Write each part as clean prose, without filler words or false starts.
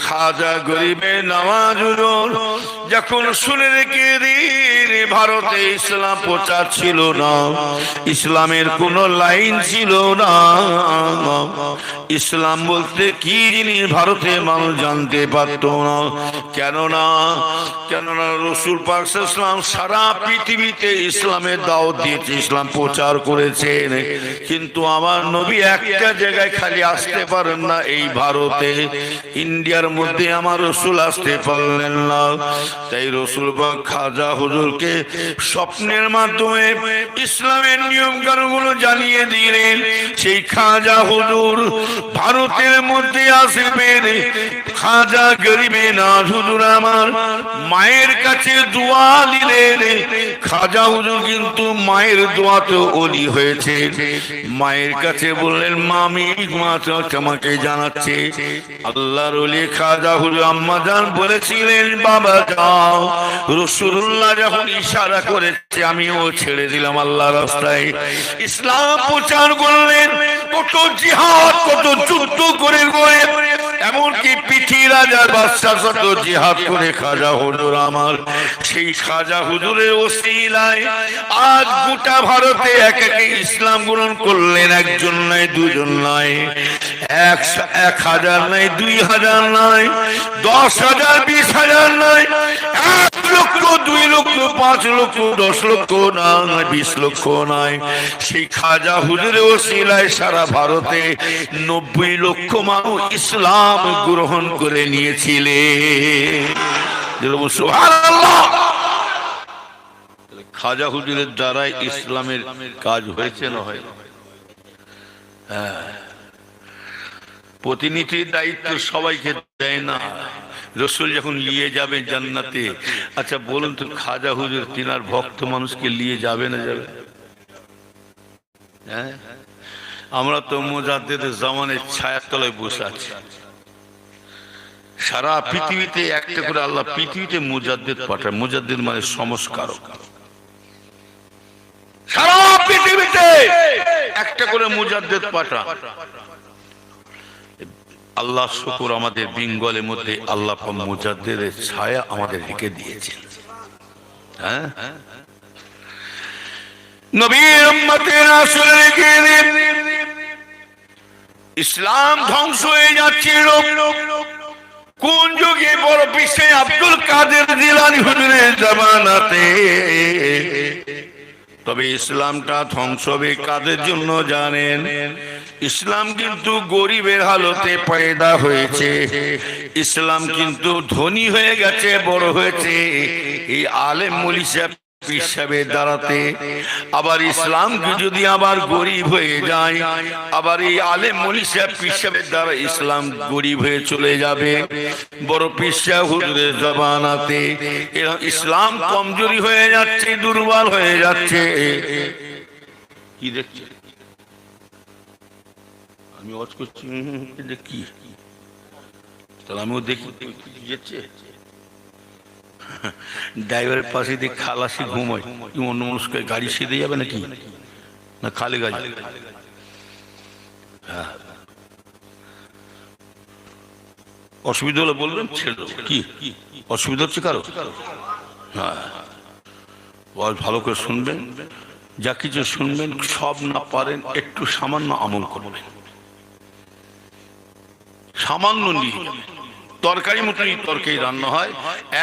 খাজা গরিবে নওয়াজ হুজুর যখন শুনে রেখে দিন ভারতে ইসলাম প্রচার ছিল না, ইসলামের কোন লাইন ছিল না, ইসলাম বলতে কি জিনিস ভারতে মানুষ জানতে পারত না। কেননা রাসূল পাক সাল্লাল্লাহু আলাইহি ওয়াসাল্লাম সারা পৃথিবীতে ইসলামের দাওয়াত দিয়েছে, ইসলাম প্রচার করেছেন, কিন্তু আমার নবী একটা জায়গায় খালি আসতে পারেন না, এই ভারতে ইন্ডিয়ার মধ্যে আমার রাসূল আসতে পারলেন না। তাই রাসূল পাক খাজা হুজুরকে স্বপ্নের মাধ্যমে ইসলামের নিয়ম কানুনগুলো জানিয়ে দিলেন। সেই খাজা হুজুর ভারতের মধ্যে আসবেন। খাজা গরিবে নওয়াজ হুজুর আমার মায়ের কাছে দোয়া দিলেন। খাজা হুজুর কিন্তু মায়ের দোয়াতে ওলি হয়েছে। মায়ের কাছে বললেন, মামি মা তোমাকে জানাচ্ছে আল্লাহর ওলি খাজা হুজুর আম্মা জান বলেছিলেন, বাবা যাও। রাসূলুল্লাহ যখন ইশারা করেছে আমিও ছেড়ে দিলাম আল্লাহর রাস্তায়, ইসলাম প্রচার করলেন। কত জিহাদ, কত যুদ্ধ করে এমনকি পিঠি রাজার বাদশার সাথে জিহাদ করে খাজা হুজুর আমার, সেই খাজা হুজুরের ওসিলায় আজ গোটা ভারতে এক এক ইসলাম গ্রহণ করলেন। একজন নয়, দুজন নয়, 1000 নয়, 2000 নয়, 10,000, 20,000 নয়, 1 লক্ষ, 2 লক্ষ, 5 লক্ষ, 10 লক্ষ নয়, 20 লক্ষ নয়, সেই খাজা হুজুরের ওসিলায় সারা ভারতে 90 লক্ষ মানুষ ইসলাম গ্রহণ করে নিয়েছিলেন। সুবহানাল্লাহ। খাজা হুজুরের দ্বারাই ইসলামের কাজ হয়েছে না হয়? প্রতিনিধির দায়িত্ব সবাইকে দেয় না। রাসূল যখন নিয়ে যাবে জান্নাতে, আচ্ছা বলুন তো খাজা হুজুর তিনার ভক্ত মানুষকে নিয়ে যাবে না যাবে? হ্যাঁ, আমরা তো মুজাদ্দিদের জামানের ছায়ার তলায় বসে আছি। সারা পৃথিবীতে একটা করে আল্লাহ পৃথিবীতে মুজাদ্দিদ পাঠায়। মুজাদ্দিদ মানে সংস্কারক। সারা পৃথিবীতে একটা করে মুজাদ্দিদ পাঠায়। আল্লাহ শুকর, আমাদের বেঙ্গলের মধ্যে আল্লাহ মুজাদ্দিদের ছায়া আমাদের রেখে দিয়েছেন। হ্যাঁ, নবীর উম্মতের রাসূল রেখে দিন। ইসলাম ধ্বংস হয়ে যাচ্ছিল কোন যুগে? বড় পীর আব্দুল কাদের জিলানী হুজুরের জামানাতে। তবে ইসলামটা ধ্বংস হবে কাদের জন্য জানেন? ইসলাম কিন্তু গরিবের হালতে পয়দা হয়েছে, ইসলাম কিন্তু ধনী হয়ে গেছে, বড় হয়েছে এই আলেম মুলি সাহেব পীর সাহেবের দ্বারাতে। আবার ইসলাম যদি আবার গরিব হয়ে যায়, আবার এই আলেম মুলি সাহেব পীর সাহেবের দ্বারা ইসলাম গরিব হয়ে চলে যাবে। বড় পীর সাহেব হুজুরের জামানাতে ইসলাম কমজোরি হয়ে যাচ্ছে, দুর্বল হয়ে যাচ্ছে। কি দেখছে? আমি ওয়াজ করছি, দেখি তাহলে আমিও দেখি যাচ্ছে। ড্রাইভারের পাশে দিয়ে খালাসি ঘুমায়, অন্য মানুষ গাড়ি সেদে যাবে নাকি? না খালি গাড়ি? হ্যাঁ, অসুবিধা হলে বলবেন, ছেড়ে দেবো। কি অসুবিধা হচ্ছে কারো? হ্যাঁ, ভালো করে শুনবেন, যা কিছু শুনবেন সব না পারেন একটু সামান্য আমল করবেন, সামান্য নিয়ে। তরকারি মতনই তরকারি রান্না হয়,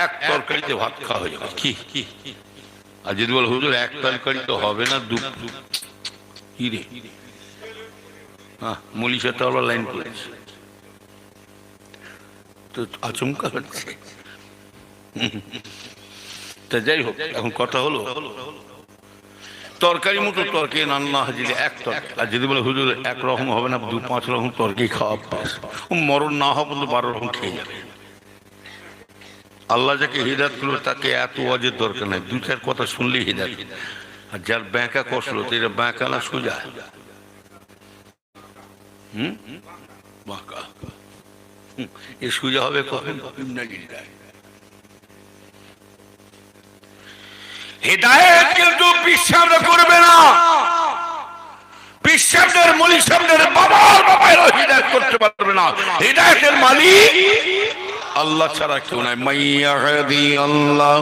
এক তরকারিতে ভাত খাওয়া হয়ে যাবে। কি আর যদি বল হুজুর এক তরকারি তো হবে না, কি রে? হ্যাঁ, মুলিশা তো আবার লাইন করেছে, তো আচমকা হচ্ছে। তা যাই হোক, এখন কথা হলো তরকারি মতো তরকারি রান্না হয় যদি এক তরকারি। আর যদি বলে হুজুর একরকম হবে না, 2-5 রকম তরকারি খাওয়া পাস, মরণ না হওয়া পর্যন্ত 12 রকম খেয়ে যাবে। আল্লাহ যাকে হিদায়াত করলো তাকে এত ওয়াজের দরকার নাই, 2-4 কথা শুনলেই হিদায়াত। আর যার ব্যাঁকা কষলো তো এটা ব্যাঁকা না সোজা? বাঁকা এ সোজা হবে কখন? হিদায়াত কিন্তু বিশ্বাস করবে না। বিশ্বাসের মুলি সাহেবের বাবার বাবারও হিদায়াত করতে পারবে না। হিদায়াতের মালিক আল্লাহ ছাড়া কেউ নাই। মাইয়াহদি আল্লাহ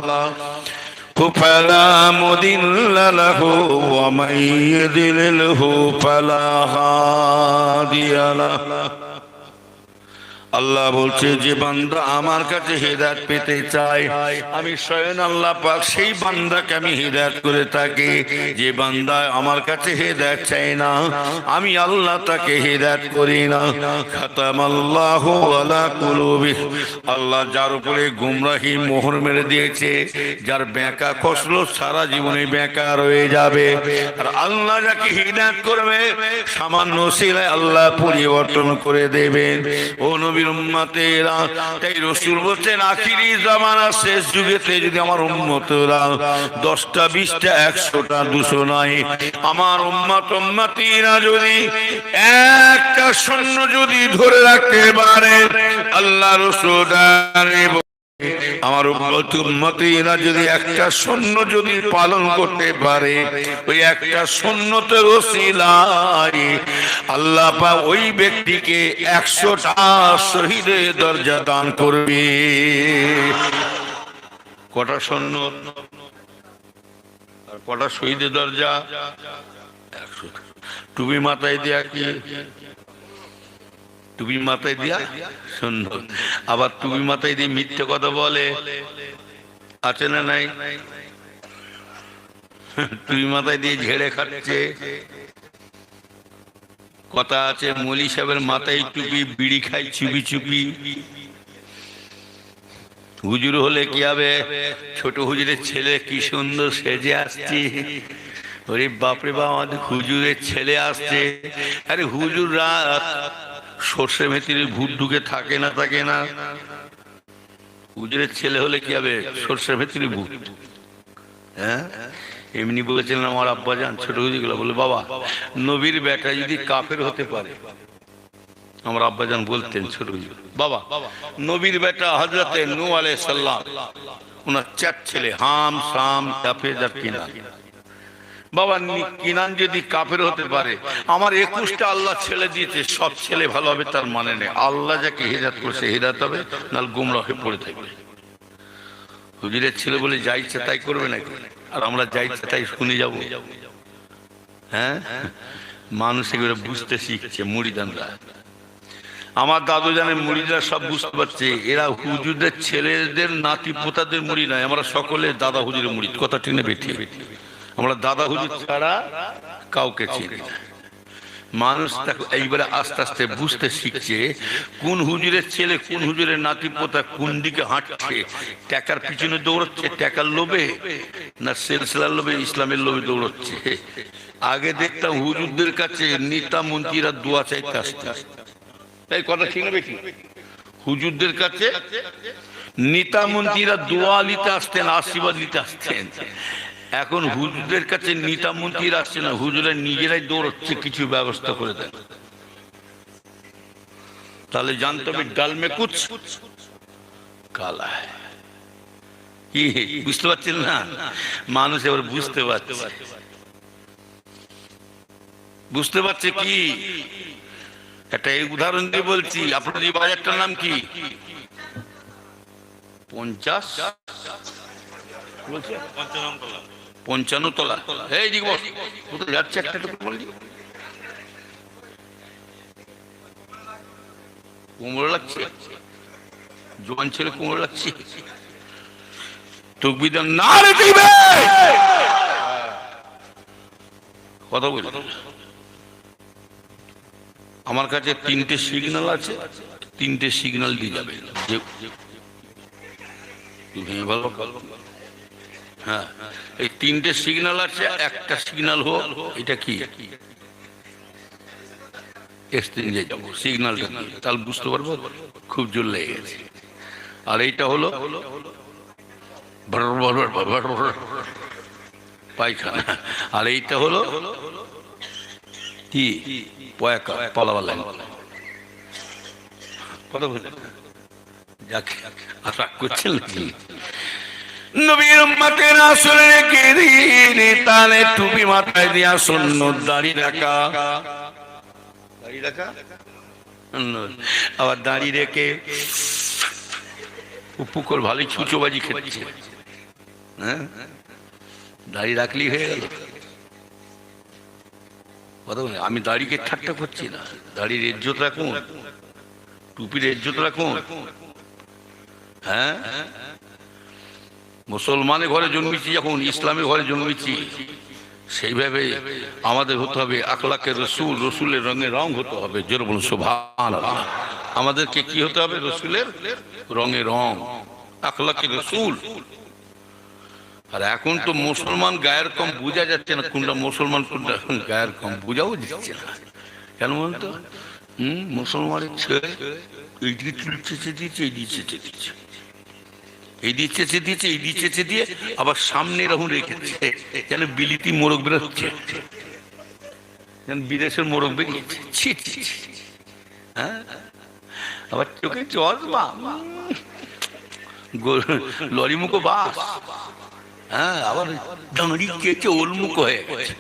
ফালা মুদিল্লা লাহু ওয়া মাইয়ুদ্লিলহু ফালা হাদিয়া লাহু। আল্লাহ বলছে যে বান্দা আমার কাছে হেদায়েত পেতে চায়, আমি স্বয়ং আল্লাহ পাক সেই বান্দাকে আমি হেদায়েত করে থাকি। যে বান্দা আমার কাছে হেদায়েত চায় না, আমি আল্লাহ তাকে হেদায়েত করি না। খাতামাল্লাহু আলা কুলুবি, আল্লাহ যার উপরে গুমরাহি মোহর মেরে দিয়েছে, যার বেঁকা খসলো সারা জীবনে বেঁকা রয়ে যাবে। আর আল্লাহ যাকে হেদায়েত করবে সামান্য সিলায় আল্লাহ পরিবর্তন করে দেবেন। ও নবী উম্মতেরা, তাই রাসূল বলছেন আখিরি জামানা শেষ যুগেতে যদি আমার উম্মতরা 10টা 20টা 100টা 200 নয়, আমার উম্মতীরা যদি একটা সৈন্য যদি ধরে রাখতে পারে, আল্লাহ রাসূল আমার উম্মতীরা যদি একটা সৈন্য যদি পালন করতে পারে, ওই একটা সৈন্যতের ওসিলায় আল্লাহ পাক ওই ব্যক্তিকে 100টা শহীদের দরজা দান করবে। কটা সৈন্য আর কটা শহীদের দরজা? 100। টুপি মাথায় দেয়া কি? টুপি মাথায় দিয়া সুন্দর। আবার টুপি মাথায় দিয়ে মিথ্যে কথা বলে, আছে না নাই? টুপি মাথায় দিয়ে ঝেড়ে খাচ্ছে। কথা আছে মৌলী সাহেবের মাথায় টুপি, বিড়ি খাই চুপি চুপি। হুজুর হলে কি হবে? ছোট হুজুরের ছেলে কি সুন্দর সেজে আসছে, ওরে বাপরে বাপ আমাদের হুজুরের ছেলে আসছে। আরে হুজুর রাত সর্ষে মেথির ভূত ঢুকে থাকে না, থাকে না? হুজুরের ছেলে হলে কি হবে? সর্ষে মেথির ভূত। হ্যাঁ, এমনি বলেছিলেন আমার আব্বা যান ছোট হুজুরগুলো, বলে বাবা নবীর বেটা যদি কাফের হতে পারে, আমার আব্বা যান বলতেন ছোট হুজুর, বাবা নবীর বেটা হযরতে নূহ আলাইহিস সালাম, ওনার 4 ছেলে হাম সাম ইয়াফেত আর কিনান, বাবা কিনান যদি কাফের হতে পারে, আমার 21টা আল্লাহ ছেলে দিয়েছে, সব ছেলে ভালো হবে তার মানে নেই। আল্লাহ যাকে হিদায়াত করেছে হিদায়াত হবে, নাহলে গোমরাহ হয়ে পড়ে থাকবে। হুজুরের ছেলে বলে যা ইচ্ছা তাই করবে নাকি? আর আমরা যা ইচ্ছা তাই শুনে যাব? হ্যাঁ, মানুষ এগুলো বুঝতে শিখছে। মুরিদানরা, আমার দাদু জানে মুরিদরা সব বুঝতে পারছে, এরা হুজুরদের ছেলেদের নাতি পোতাদের মুড়ি নয়, আমরা সকলে দাদা হুজুরের মুড়ি। কথা ঠিক না বেঠিক? আমরা দাদা হুজুর ছাড়া কাউকে চিনি না। মানুষ এইবারে আস্তে আস্তে বুঝতে শিখছে কোন হুজুরের ছেলে কোন হুজুরের নাতি পোতা কোন দিকে হাঁটছে। টাকার পিছনে দৌড়চ্ছে, টাকার লোভে না সিলসিলার লোভে, ইসলামের লোভে দৌড়চ্ছে। আগে দেখতাম হুজুরদের কাছে নেতা মন্ত্রীরা দোয়া চাইতে আসতেন। এই কথা ঠিক না বেশি? হুজুরদের কাছে নেতা মন্ত্রীরা দোয়া নিতে আসতেন, আশীর্বাদ নিতে আসতেন। এখন হুজুরদের কাছে নেতা মন্ত্রীরা আসছে না, হুজুরা নিজেরাই দৌড়চ্ছে কিছু ব্যবস্থা করে দেন। তাহলে জানতে হবে ডাল মে কুছ কালা। কি বুঝতে পারছেন না? মানুষ এবার বুঝতে পারছে, বুঝতে পারছে কি? একটা এই উদাহরণ দিয়ে বলছি। আপনার এই বাজারটার নাম কি? 55 তলা। এই দিক বস, কোথায় যাচ্ছে একটা বললি? কুমড়ো লাগছে, জোয়ান ছেলে কুমড়ো লাগছে। তকবীর না রে দিবে কথা বলি। আমার কাছে 3টে সিগন্যাল আছে, 3টে সিগন্যাল দিয়ে যাবে। হ্যাঁ, এই 3টে সিগন্যাল আছে। একটা সিগন্যাল হোক, এটা কি এক্সচেঞ্জে যাবো সিগন্যালটা, তাহলে বুঝতে পারবো খুব জোর লেগে গেছে। আর এইটা হলো পায়খানা। আর এইটা হলো কি পয়কা পালাওয়ালা। কথা বলে যাকে আশা করছেন নাকি? নবীর উম্মতেরা আসলে কি দিন তালে টুপি মাথায় দিয়া সুন্নত দাড়ি রাখা, দাড়ি রাখা, আবার দাড়ি রেখে উপকর ভালোই ছুচোবাজি খেতে। হ্যাঁ, দাড়ি রাখলেই হয়ে গেল। কথা বলে আমি দাড়িকে ঠাট্টা করছি না, দাড়ির ইজ্জত রাখুন, টুপির ইজ্জত রাখুন। হ্যাঁ, মুসলমানের ঘরে জন্মেছি, যখন ইসলামের ঘরে জন্মেছি, সেইভাবে আমাদের হতে হবে আখলাকে রসুল, রসুলের রঙে রং হতে হবে। জোরে বলুন সুবহানাল্লাহ। আমাদেরকে কি হতে হবে? রসুলের রঙে রং, আখলাকে রসুল। আর এখন তো মুসলমান গায়ের কম বোঝা যাচ্ছে না, কোনটা মুসলমান কোনটা গায়ের কম বোঝাও যাচ্ছে না। কেন বলুন তো? মুসলমানের ছেলে এইদিকে চুল চেঁচে দিয়েছে, এই দিয়ে চেঁচে দিচ্ছে, এই দিয়ে চেঁচে দিয়েছে, এই দিয়ে চেঁচে দিয়ে আবার সামনে এরকম রেখেছে যেন বিলিতি মোরগ বেরোচ্ছে, যেন বিদেশের মোরগ বেরিয়েছে। ছি ছি ছি। হ্যাঁ, আবার চোখে চশমা, লরি মুখো বাস। হ্যাঁ, আবার দাঁড়ি কেটে ওলমুখ হয়ে গেছে,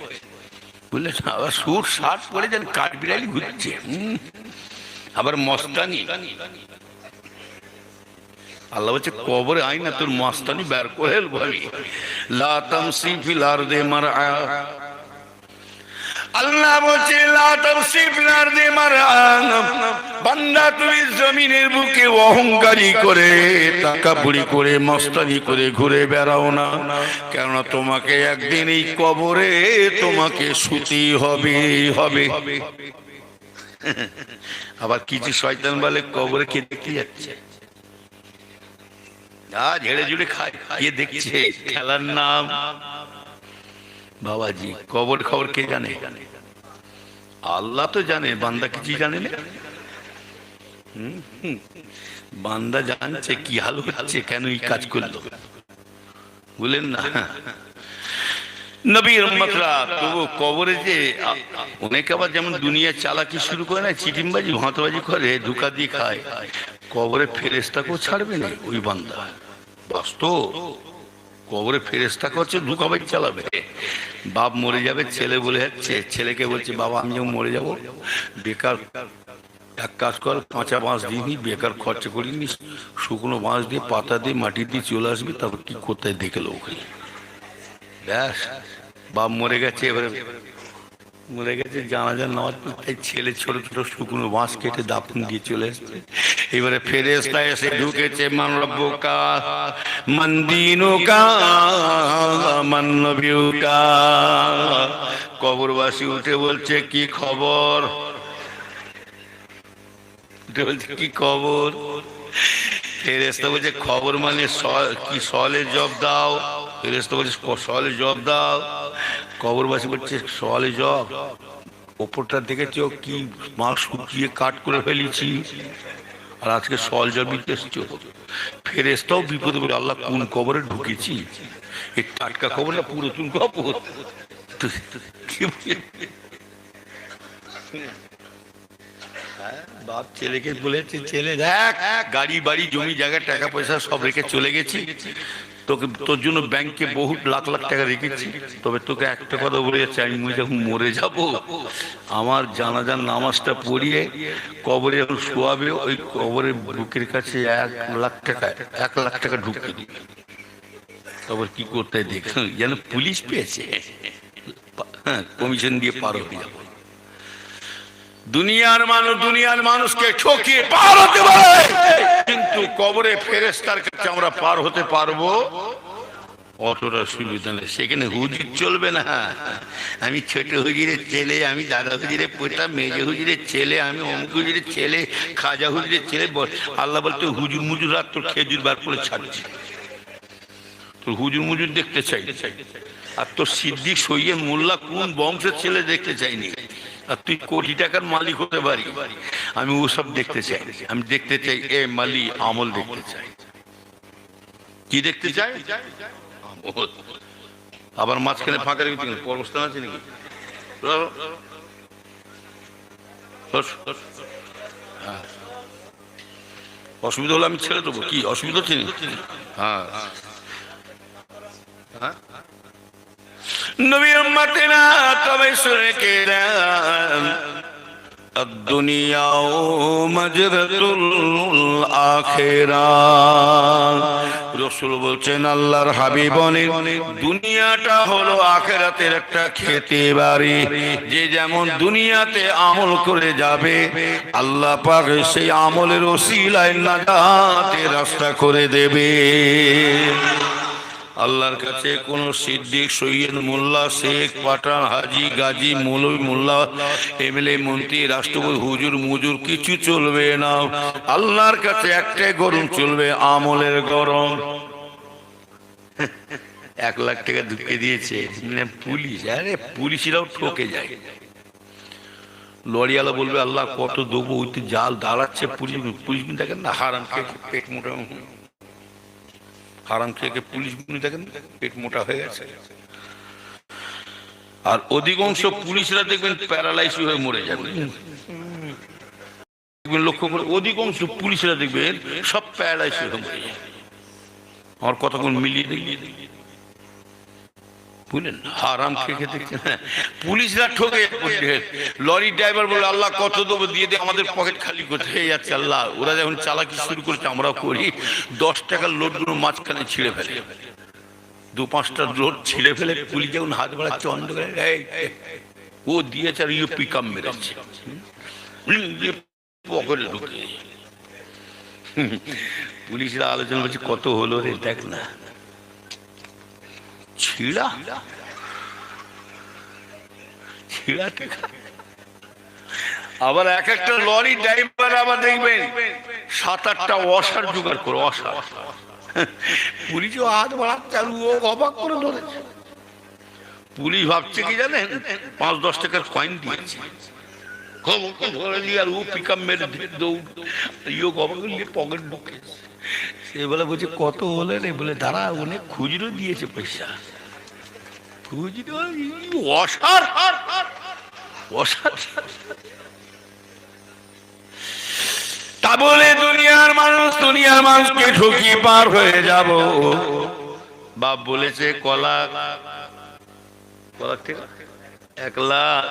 বুঝলেন? আবার সুট শার্ট পরে যেন কাঠবিড়ালি ঘুরছে। আবার মস্তানি। আল্লাহ বলছে কবরে আয় না, তোর মস্তানি বের করে ভাবি। লা তামসি ফিল আরদি মারআ, আল্লাহ বলছে লা তামসি ফিল আরদি মারআ, বান্দা তুমি জমিনের বুকে অহংকারী করে, তাকাবুরি করে, মস্তানি করে ঘুরে বেড়াও না, কেননা তোমাকে একদিন এই কবরে তোমাকে শুতে হবে হবে। আবার কিছু শয়তান বলে কবরে কে দেখতে যাচ্ছে, ঝেড়ে ঝুড়ে খায়, কে দেখছে, খেলার নাম। বাবাজি, কবর খবর কে জানে? আল্লাহ তো জানে, বান্দা কিছু জানে না। বান্দা জানছে কি হাল হচ্ছে, কেন এই কাজ করলো, বলেন না? নবীর উম্মতরা তবু কবরে যে অনেকে আবার যেমন দুনিয়া চালাকি শুরু করে না, চিটিংবাজি ভাঁতবাজি করে, ধোঁকা দিয়ে খায়, কবরে ফেরেশতাকেও ছাড়বে না ওই বান্দা। বাস্তব, কবরে ফেরেশতা করছে ধোঁকাবাজি চালাবে। বাপ মরে যাবে, ছেলে বলে যাচ্ছে, ছেলেকে বলছে বাবা আমি যখন মরে যাব, বেকার এক কাজ কর, কাঁচা বাঁশ দিবি, বেকার খরচা করিনি, শুকনো বাঁশ দিয়ে পাতা দিয়ে মাটি দিয়ে চলে আসবি, তারপর কি কোথায় দেখে লো ওখানে। ব্যাস, বাপ মরে গেছে, এবারে মরে গেছে, জানাজার নামাজ পড়তে ছেলে ছোট ছোট শুকনো বাঁশ কেটে দাফন দিয়ে চলে এসছে। এবারে ফেরেশতা এসে ঢুকেছে, মান রব্বুকা মান দীনুকা মান নবিয়ুকা। কবরবাসী উঠে বলছে কি খবর, উঠে বলছে কি খবর। ফেরেশতা বলছে খবর মানে কি, সওয়ালের জবাব দাও। ফেরেশতা বলছে সওয়ালের জবাব দাও। কবরবাসী বলছে সওয়ালের জবাব, ওপরটা দেখেছো কি মাছ শুকিয়ে কাট করে ফেলেছি, আর আজকে সওয়াল জবাব দিতে এসছো। ফেরেশতাও বিপদে বলে আল্লাহ কোন কবরে ঢুকেছি, এই টাটকা খবর না পুরাতন খবর। বাপ ছেলেকে বলেছে, ছেলে দেখ গাড়ি বাড়ি জমি জায়গা টাকা পয়সা সব রেখে চলে গেছি, তোকে তোর জন্য ব্যাংকে বহু লাখ লাখ টাকা রেখেছি, তবে তোকে একটা কথা বলে যাচ্ছে, আমি যখন মরে যাব, আমার জানাজার নামাজটা পড়িয়ে কবরে যখন শোয়াবে, ওই কবরের বুকের কাছে 1 লাখ টাকা ঢুকিয়ে দিবে। তারপর কি করতে দেখ যেন পুলিশ পেয়েছে, হ্যাঁ, কমিশন দিয়ে পার হয়ে যাবো। দুনিয়ার মানুষকে ঠকিয়ে পার হতে পারে, কিন্তু কবরে ফেরেশতার কাছে আমরা পার হতে পারবো, অতটা সুবিধা নেই। সেখানে হুজুর চলবে না, আমি ছোট হুজুরের ছেলে, আমি দাদা হুজুরের পোতা, মেজ হুজুরের ছেলে, আমি অমুক হুজুরের ছেলে, খাজা হুজুরের ছেলে। আল্লাহ বলতে হুজুর মুজুর আর তোর খেজুর বার করে ছাড়ছি, তোর হুজুর মুজুর দেখতে চাই, আর তোর সিদ্দিক সৈয়দ মোল্লা কোন বংশের ছেলে দেখতে চাইনি। আর তুই কোটি টাকার মালিক হতে পারি, আমি ওসব দেখতে চাই। আমি দেখতে চাই এ মালি আমল দেখতে চাই। কি দেখতে চাই? আবার মাঝখানে ফাঁকা রেখে পরবস্থান আছে নাকি? অসুবিধা হলে আমি ছেড়ে দেবো, কি অসুবিধা হচ্ছে? হ্যাঁ, নবী উম্মতেরা তবে শুনে কে দেন, দুনিয়া মাজরাতুল আখিরাহ। রাসূল বলছেন, আল্লাহর হাবিব বলেন, দুনিয়াটা হলো আখিরাতের একটা খেতে বাড়ি। যে যেমন দুনিয়াতে আমল করে যাবে, আল্লাহ পাক সেই আমলের ওসিলায় নাজাতের রাস্তা করে দেবে। আল্লাহর কাছে কোন সিদ্দিক, সৈয়দ, মোল্লা, শেখ, পাঠান, হাজি, গাজী, মৌলভী, মোল্লা, এমএলএ, মন্ত্রী, রাষ্ট্রপতি, হুজুর, মুজুর কিছু চলবে না। আল্লাহর কাছে একটাই গরম চলবে, আমলের গরম। 1 লাখ টাকা ঢুকে দিয়েছে পুলিশ, আরে পুলিশরাও ঠকে যায়। লরিওয়ালা বলবে, আল্লাহ কত দেবো, ওই তো জাল দাঁড়াচ্ছে পুলিশ। পুলিশ দেখেন না, হারাম খেয়ে পেট মোটা, হারাম খেয়ে পুলিশ দেখেন পেট মোটা হয়ে গেছে। আর অধিকাংশ পুলিশরা দেখবেন প্যারালাইজ হয়ে মরে যাবে। লক্ষ্য করে অধিকাংশ পুলিশরা দেখবেন সব প্যারালাইজ হয়ে মরে যাবে। আমার কতক্ষণ মিলিয়ে দিই বুঝলেন, হারাম খেয়ে দেখছেন পুলিশরা ঠকে। লরি ড্রাইভার বলে, আল্লাহ কত দেবো, দিয়ে দিয়ে আমাদের পকেট খালি করতে হয়ে যাচ্ছে। আল্লাহ, ওরা যখন চালাকি শুরু করেছে আমরাও করি। 10 টাকার লোডগুলো মাঝখানে ছিঁড়ে ফেলে, 2-5টা লোড ছিঁড়ে ফেলে পুলিশ যখন হাত বাড়াচ্ছে অন্ধকারে, ও দিয়েছে আর ইয়ে পিকআপ মেরেছে পকেটে ঢুকে। পুলিশরা আলোচনা করছে, কত হলো রে, দেখ না ছিড়া ছিড়া টাকা। আবার এক একটা লরি ড্রাইভার আবার দেখবেন 7-8টা অসার জোগাড় করে, অসার। পুলিশও হাত বাড়াচ্ছে আর ও অবাক করে ধরেছে। পুলিশ ভাবছে কি জানেন, 5-10 টাকার কয়েন দিয়েছে, ধরে দিয়ে আর ও পিকআপ মেরে দৌড়, ইয়ে অবাক নিয়ে পকেট ঢুকে। সে বলে, বলছে কত হলে রে, বলে দাঁড়া অনেক খুচরো দিয়েছে পয়সা। খুচরো অসার অসার। তা বলে দুনিয়ার মানুষকে ঠকিয়ে পার হয়ে যাব। বাপ বলেছে কলা ঠিক 1 লাখ,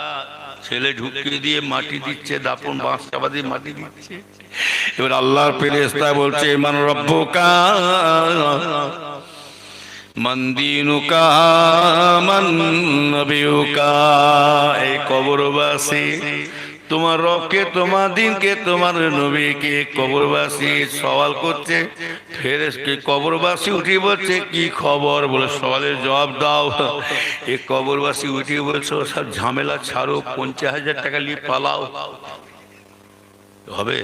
ছেলে ঢুকিয়ে দিয়ে মাটি দিচ্ছে, দাপন বাঁশ চাপা দিয়ে মাটি দিচ্ছে। এবার আল্লাহর ফেরেশতা বলছে, মান রব্বুকা মান দীনুকা মান নবিয়ুকা। এই কবরবাসী তোমার রবকে, তোমার দিনকে, তোমার নবীকে কবরবাসী সওয়াল করছে। ফেরেশতা কবরবাসী উঠে বলছে, কি খবর? বলে সওয়ালের জবাব দাও। এই কবরবাসী উঠে বলছে, সব ঝামেলা ছাড়ো, 50,000 টাকা নিয়ে পালাও। হবে?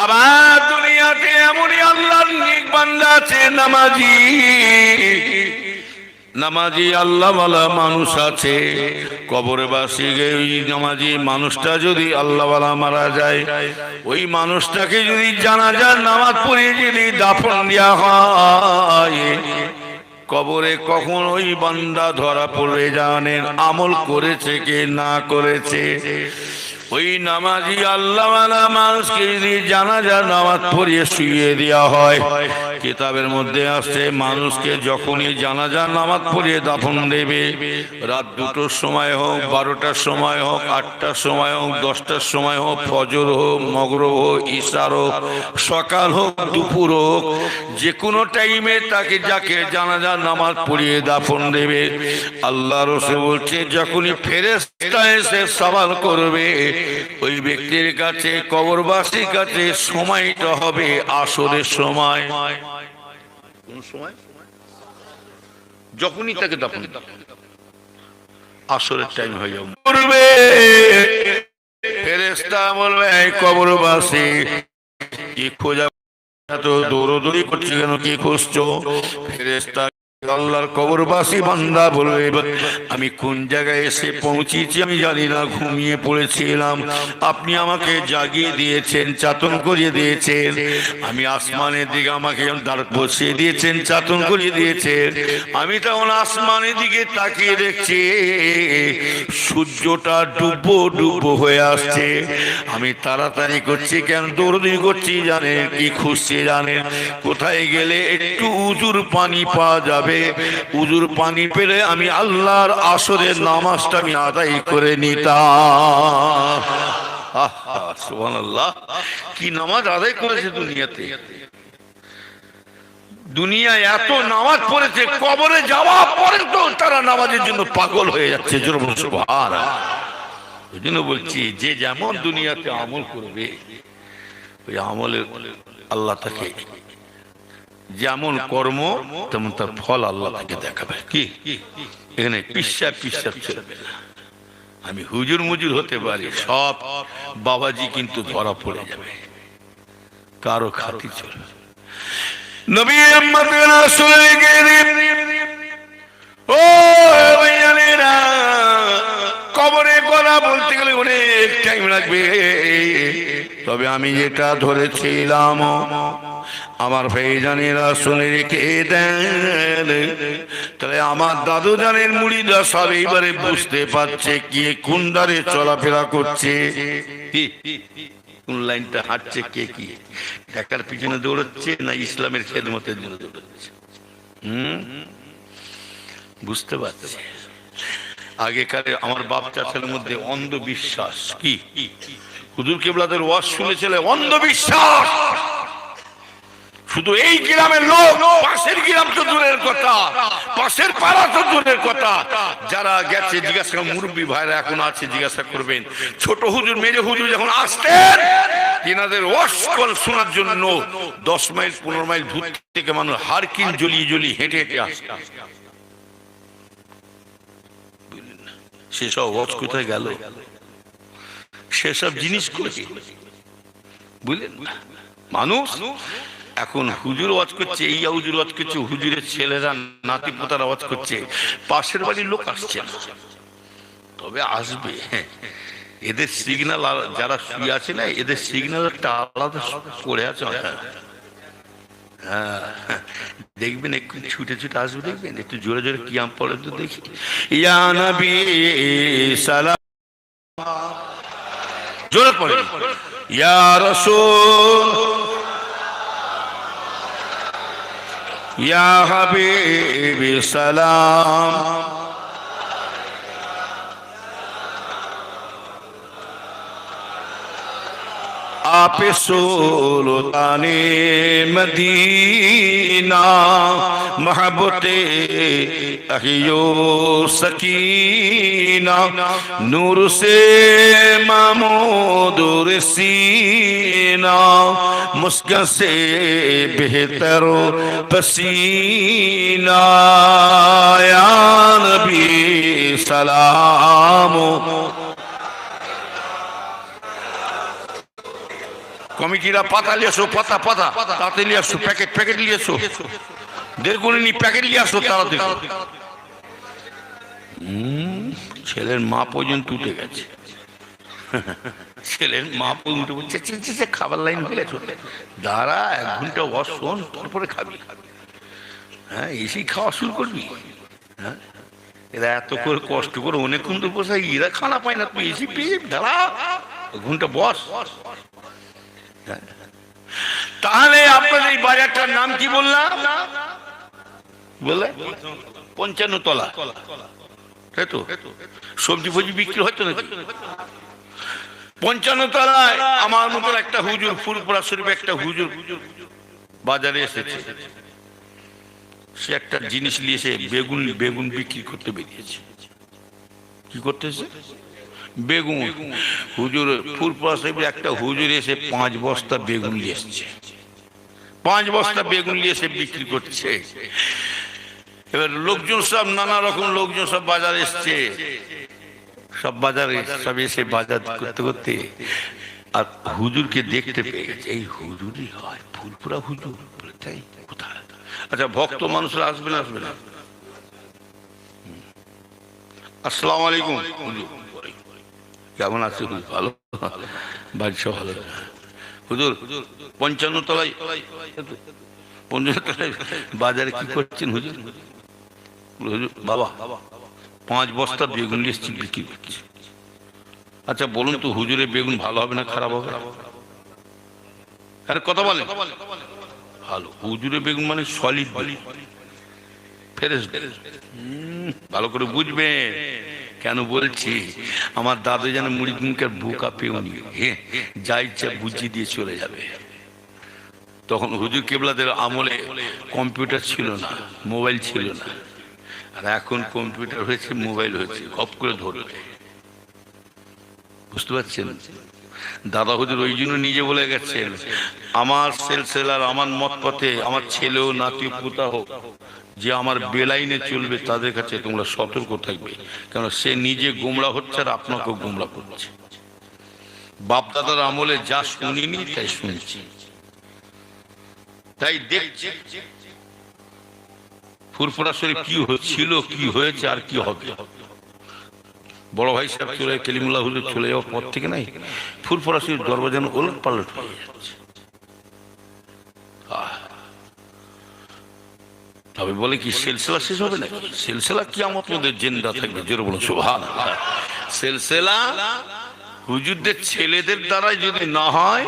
আবার দুনিয়াতে এমনই আল্লাহর নেক বান্দা আছে, নামাজি আল্লাহওয়ালা মানুষ আছে। কবরবাসী ওই নামাজি মানুষটা যদি আল্লাহওয়ালা মারা যায়, ওই মানুষটাকে যদি জানাজার নামাজ পড়ে যদি দাফন দেওয়া হয়, কবরে কখন ওই বান্দা ধরা পড়ে জানেন, আমল করেছে কে না করেছে। ওই নামাজি আল্লাহওয়ালা মানুষকে যদি জানাজার নামাজ পড়িয়ে শুইয়ে দেওয়া হয়, কিতাবের মধ্যে আসছে মানুষকে যখনই জানাজার নামাজ পড়িয়ে দাফন দেবে, রাত 2টোর সময় হোক, 12টার সময় হোক, 8টার সময় হোক, 10টার সময় হোক, ফজর হোক, মাগরিব হোক, ইশার হোক, সকাল হোক, দুপুর হোক, যে কোনো টাইমে তাকে যাকে জানাজার নামাজ পড়িয়ে দাফন দেবে, আল্লাহ রাসূল বলছে যখনই ফেরেশতা এসে সওয়াল করবে, ওই ব্যক্তির কাছে, কবরবাসীর কাছে সময়টা হবে আসরের সময়। কোন সময়? যখনই তাকে দাফন আসরের টাইম হয়ে যাবে, ফেরেশতা বলবে, এই কবরবাসী কি খোঁজা, এত দৌড়দৌড়ি করছে কেন, কি খুঁজছো? ফেরেশতা আল্লাহর কবরবাসী বান্দা বলবে, আমি কোন জায়গায় এসে পৌঁছেছি আমি জানি না, ঘুমিয়ে পড়েছিলাম, আপনি আমাকে জাগিয়ে দিয়েছেন, চাতন করিয়ে দিয়েছেন। আমি আসমানের দিকে আমাকে দাঁড় বসিয়ে দিয়েছেন, চাতন করিয়ে দিয়েছেন। আমি তখন আসমানের দিকে তাকিয়ে দেখছি সূর্যটা ডুবো হয়ে আসছে। আমি তাড়াতাড়ি করছি, কেন দৌড়দৌড়ি করছি জানেন, কি খুঁজছি জানেন, কোথায় গেলে একটু উজুর পানি পাওয়া যাবে, যাবে, উজুর পানি পেলে আমি আল্লাহর আসরের নামাজটা আমি আদায় করে নিতাম। সুবহানাল্লাহ, কি নামাজ আদায় করেছে দুনিয়াতে। দুনিয়ায় এত নামাজ পড়েছে, কবরে যাওয়া পর্যন্ত তারা নামাজের জন্য পাগল হয়ে যাচ্ছে। সুবহানাল্লাহ। ওই জন্য বলছি, যে যেমন দুনিয়াতে আমল করবে, ওই আমলের আল্লাহ তাকে যেমন কর্ম তেমন তার ফল আল্লাহ তাকে দেখাবে। কি এখানে পিসাব চলবে না। আমি হুজুর মুজুর হতে পারি, সব বাবাজি কিন্তু ধরা পড়ে যাবে, কারো খাতির চলবে। নবী উম্মতের রাসূলের ও ভাইয়ানেরা, কবরে গলা বলতে গেলে অনেক টাইম লাগবে। তবে আমি যেটা ধরেছিলাম, আমার ভাইজানেরা শুনে রেখে দেন, তাহলে আমার দাদু জানের মুড়িদা সব এইবারে বুঝতে পারছে কি কোন দ্বারে চলাফেরা করছে, কোন লাইনটা হাঁটছে, কে কি টাকার পিছনে দৌড়াচ্ছে না ইসলামের খেদমতের জন্য দৌড়াচ্ছে। বুঝতে পারছি। আগেকার আমার বাপ চাচার মধ্যে অন্ধবিশ্বাস, কি হুজুর কেবলাদের ওয়াজ শুনেছিলেন, অন্ধবিশ্বাস। শুধু এই গ্রামের লোক, পাশের গ্রাম তো দূরের কথা, পাশের পাড়া তো দূরের কথা, যারা গেছে জিজ্ঞাসা, মুরব্বী ভাইরা এখন আছে জিজ্ঞাসা করবেন, ছোট হুজুর মেজে হুজুর যখন আসতেন তিনাদের ওয়াজ শোনার জন্য 10 মাইল 15 মাইল দূর থেকে মানুষ হারকিন জ্বলিয়ে জ্বলিয়ে হেঁটে হেঁটে আসত। সেসব ওয়াজ কোথায় গেল? সেসব জিনিস কোথায়? বুঝলেন? মানুষ এখন হুজুর ওয়াজ করছে, এই হুজুর ওয়াজ করছে, হুজুরের ছেলেরা নাতি পোতারা ওয়াজ করছে, পাশের বাড়ির লোক আসছে না। তবে আসবে, এদের সিগন্যাল যারা শুয়ে আছে না, এদের সিগন্যাল একটা আলাদা পড়ে আছে। হ্যাঁ, দেখবেন একটু ছুটে ছুটে আসবে, দেখবেন একটু জোরে জোরে কিয়াম পড়ে তো দেখি, ইয়া নবী সালাম, জোরে পড়ে, ইয়া রাসূল, ইয়া হাবিবি সালাম, आप सुल्ताने मदीना महबूते अहियो सकीना, नूर से मामूदुर सीना, मुस्कान से बेहतर पसीना, या नबी सलाम। কমিটিরা পাতা নিয়ে আসো, পাতা পাতা তাতে নিয়ে আসো, প্যাকেট প্যাকেট নিয়ে আসো, দেড়গুলি নি প্যাকেট নিয়ে আসো তাড়াতাড়ি। ছেলের মা পর্যন্ত উঠে গেছে, ছেলের মা পর্যন্ত বলছে খাবার লাইন হয়ে গেছে, দাঁড়া 1 ঘন্টা ওয়াজ শোন, তারপরে খাবি। হ্যাঁ, এসেই খাওয়া শুরু করবি? হ্যাঁ, এরা এত করে কষ্ট করে অনেকক্ষণ তো বসে, এরা খানা পায় না, তুই এসে পেয়ে দাঁড়া 1 ঘন্টা বস। তাহলে আপনাদের এই বাজারটার নাম কি বললাম? বলে 55 তলা, তাই তো? সবজি ফবজি বিক্রি হয়তো নাকি? 55 তলায় আমার মতো একটা হুজুর, ফুলপুরা শরীফে একটা হুজুর বাজারে এসেছে। সে একটা জিনিস নিয়ে এসে বেগুন বিক্রি করতে বেরিয়েছে। কি করতেছে? বেগুন। হুজুর ফুলপুরা শরীফে একটা হুজুর এসে 5 বস্তা বেগুন নিয়ে এসছে, 5 বস্তা বেগুন নিয়ে এসে বিক্রি করছে। এবার লোকজন সব নানা রকম লোকজন সব বাজারে এসছে, সব বাজারে সব এসে বাজার করতে করতে আর হুজুরকে দেখতে পেয়ে গেছে, এই হুজুরই হয়, ফুলপুরা হুজুর। তাই কোথায়? আচ্ছা, ভক্ত মানুষরা আসবে না আসবে না? আসসালামু আলাইকুম, কেমন আছে? ভালো, বাড়ি সব ভালো। হুজুর 55 তলায় বাজারে কি করছেন হুজুর? হুজুর বাবা 5 বস্তা বেগুন এসছি বিক্রি করছি। আচ্ছা বলুন তো, হুজুরের বেগুন ভালো হবে না খারাপ হবে? আরে কথা বলেন। ভালো হুজুরের বেগুন মানে সলিড, ফেরেশতা। ভালো করে বুঝবেন কেন বলছি। আমার দাদু যেন মুড়িদুমকে বুক কাঁপিয়ে উনি যা ইচ্ছা বুঝিয়ে দিয়ে চলে যাবে। তখন হুজুর কেবলাদের আমলে কম্পিউটার ছিল না, মোবাইল ছিল না। আর এখন কম্পিউটার হয়েছে, মোবাইল হয়েছে, গপ করে ধরবে। বুঝতে পারছেন? দাদা হুজুর ওই জন্য নিজে বলে গেছেন, আমার সিলসিলার, আমার মত পথে আমার ছেলেও নাতি পুতা হোক, যে আমার বেলাইনে চলবে তাদের কাছে তোমরা সতর্ক থাকবে, কেন সে নিজে গোমরা হচ্ছে আর আপনাকেও গোমরা করছে। বাপ দাদার আমলে যা শুনিনি তাই শুনছি, তাই দেখছি ফুরফুরা শরীফ কি হচ্ছিল, কি হয়েছে আর কি হবে। বড় ভাই সাহেব চলে, কেলিমুল্লাহ হুজুর চলে যাওয়ার পর থেকে নাই ফুরফুরা শরীফ দরবার যেন ওলট পালট হয়ে যাচ্ছে। তবে বলে কি সিলসিলা শেষ হবে নাকি? সিলসিলা কিয়ামত পর্যন্ত জিন্দা থাকবে। জোরে বলুন সুবহানাল্লাহ। সিলসিলা হুজুরদের ছেলেদের দ্বারা যদি না হয়,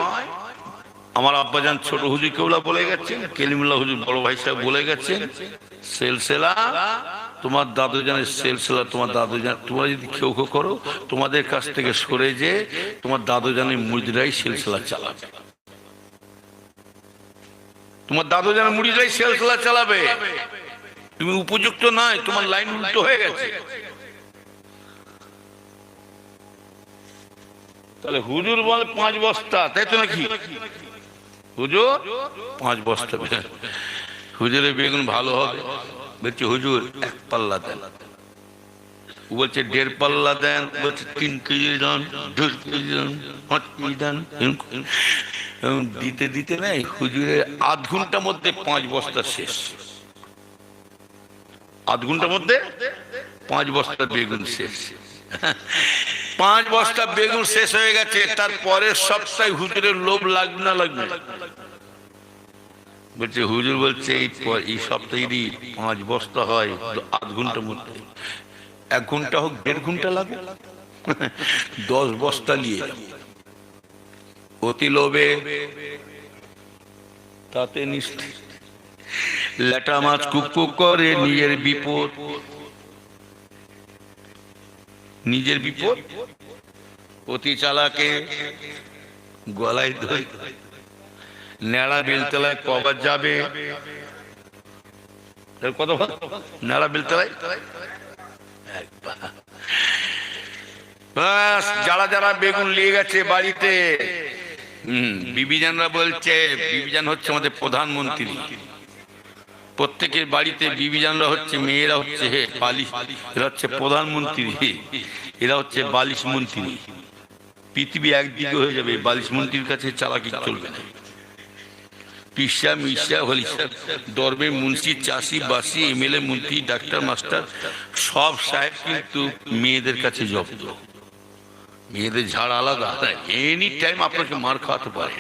আমার আব্বাজান ছোট হুজুর কেউলা বলে গেছেন, কেলিমুল্লাহ হুজুর বড় ভাই সাহেব বলে গেছেন, সিলসিলা তোমার দাদু জানের সিলসিলা, তোমার দাদু জান, তোমরা যদি কেউ কেউ করো তোমাদের কাছ থেকে সরে যে তোমার দাদু জানের মুরিদরাই সিলসিলা চালাবে। তোমার দাদু জানের মুরিদরাই সিলসিলা চালাবে। তুমি উপযুক্ত নয়, তোমার লাইন উল্টো হয়ে গেছে। তাহলে হুজুর বলে 5 বস্তা, তাই তো নাকি? হুজুর 5 বস্তা, হুজুরের বেগুন ভালো হবে। বলছে হুজুর 1 পাল্লা দেন, বলছে 1.5 পাল্লা দেন, বলছে 3 কেজি দেন, 2 কেজি দেন, 5 কেজি দেন। দিতে দিতে নাই হুজুরের আধ ঘন্টার মধ্যে 5 বস্তা শেষ। আধ ঘন্টার মধ্যে 5 বস্তা বেগুন শেষ। 5 বস্তা বেগুন শেষ হয়ে গেছে। তারপরের সপ্তাহে হুজুরের লোভ লাগবে না লাগবে? বলছে হুজুর বলছে এই সপ্তাহে যদি 5 বস্তা হয় আধ ঘন্টার মধ্যে, 1 ঘন্টা হোক 1.5 ঘন্টা লাগে, 10 বস্তা নিয়ে যাবো। অতি লোভে তাতে নিষ্ঠে, লেটা মাছ কুককুক করে, নিজের বিপদ, নিজের বিপদ অতি চালাকে গলায় ধরে নেড়া বেলতলায় কবার যাবে। কত নেড়া বেলতলায় যারা যারা বেগুন নিয়ে গেছে বাড়িতে, বিবিজানরা বলছে, বিবিজান হচ্ছে আমাদের প্রধানমন্ত্রী। প্রত্যেকের বাড়িতে বিবিজানরা হচ্ছে, মেয়েরা হচ্ছে বালিশ, এরা হচ্ছে প্রধানমন্ত্রী, এরা হচ্ছে বালিশ মন্ত্রী। পৃথিবী একদিকে হয়ে যাবে, বালিশ মন্ত্রীর কাছে চালাকি চলবে না। পিসা মিসা হলিসা দরবে মুন্সি চাষি বাসি এমএলএ মন্ত্রী ডাক্তার মাস্টার সব সাহেব কিন্তু মেয়েদের কাছে জব্দ। মেয়েদের ঝাড় আলাদা, এনি টাইম আপনাকে মার খাওয়াতে পারে।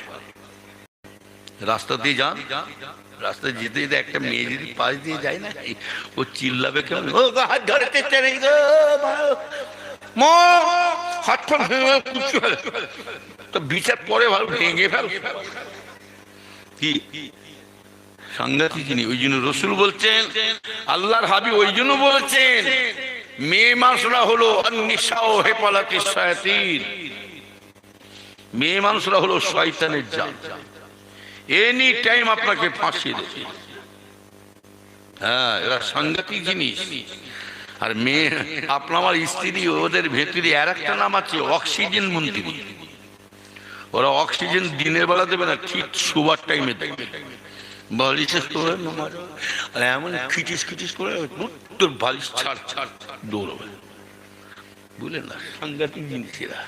রাস্তা দিয়ে যান, রাস্তায় যেতে যেতে একটা মেয়ে যদি পাশ দিয়ে যায় না, ও চিল্লাবে কেমন, হাত ধরতে চাই গো মা, হাত তো বিচার পরে ভালো ভেঙে ফেল। কি সাংঘাতিক জিনিস। ওই জন্য রসুল বলছেন, আল্লাহর হাবিব ওই জন্য বলছেন, মেয়ে মানুষরা হলো হেপালাতি শয়তান, মেয়ে মানুষরা হলো শয়তানের জাল, এনি টাইম আপনাকে ফাঁসিয়ে দেবে। হ্যাঁ, এরা সাংঘাতিক জিনিস। আর মেয়ে আপনার আমার স্ত্রী, ওদের ভেতরে আর একটা নাম আছে অক্সিজেন মন্ত্রী। ওরা অক্সিজেন দিনের বেলা দেবে না, ঠিক শোবার টাইমে দেবে। বালিশ আর এমন খিচিস খিচিস করে তোর বালিশ ছাড় ছাড় দৌড়বে, বুঝলেন না? সাংঘাতিক জিনিস এরা।